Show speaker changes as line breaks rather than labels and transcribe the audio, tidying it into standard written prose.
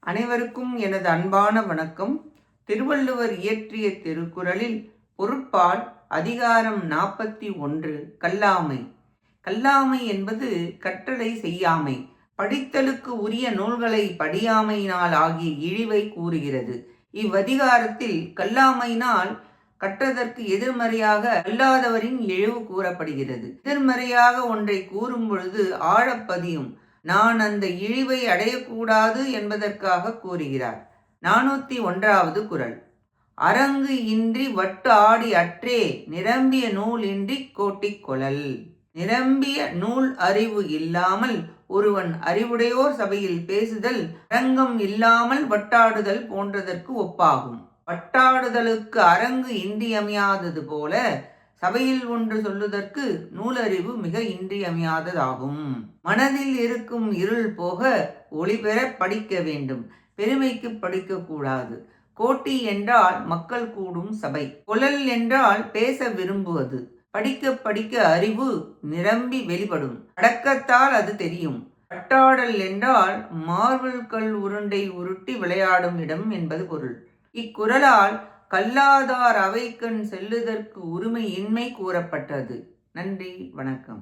அனைவருக்கும் எனது அன்பான வணக்கம். திருவள்ளுவர் இயற்றிய திருக்குறளில் பொருட்பால் அதிகாரம் 41 கல்லாமை. கல்லாமை என்பது கற்றலை செய்யாமை, படித்தலுக்கு உரிய நூல்களை படியாமையினால் ஆகிய இழிவை கூறுகிறது. இவ்வதிகாரத்தில் கல்லாமையினால் கற்றதற்கு எதிர்மறையாக அல்லாதவரின் இழிவு கூறப்படுகிறது. எதிர்மறையாக ஒன்றை கூறும் பொழுது ஆழப்பதியும் நான் அந்த இழிவை அடையக்கூடாது என்பதற்காக கூறுகிறார். 401வது குறள். அரங்கு இன்றி வட்டு ஆடி அற்றே நிரம்பிய நூல் இன்றி கோட்டிக் கொளல். நிரம்பிய நூல் அறிவு இல்லாமல் ஒருவன் அறிவுடையோர் சபையில் பேசுதல் அரங்கம் இல்லாமல் வட்டாடுதல் போன்றதற்கு ஒப்பாகும். வட்டாடுதலுக்கு அரங்கு இன்றியமையாதது போல சபையில் ஒன்று சொல்லுதற்கு நூலறிவு மிக இன்றியமையாததாகும். மனதில் இருக்கும் இருள் போக ஒளி பெற படிக்க வேண்டும், பெருமைக்கு படிக்கக்கூடாது. கோட்டி என்றால் மக்கள் கூடும் சபை. கொளல் என்றால் பேச விரும்புவது. படிக்க படிக்க அறிவு நிரம்பி வெளிப்படும், அடக்கத்தால் அது தெரியும். வட்டாடல் என்றால் மார்பிள் கல் உருண்டை உருட்டி விளையாடும் இடம் என்பது பொருள். இக்குறளால் கல்லாதார் அவைக்கண் செல்லுதற்கு உரிமையின்மை கூறப்பட்டது. நன்றி, வணக்கம்.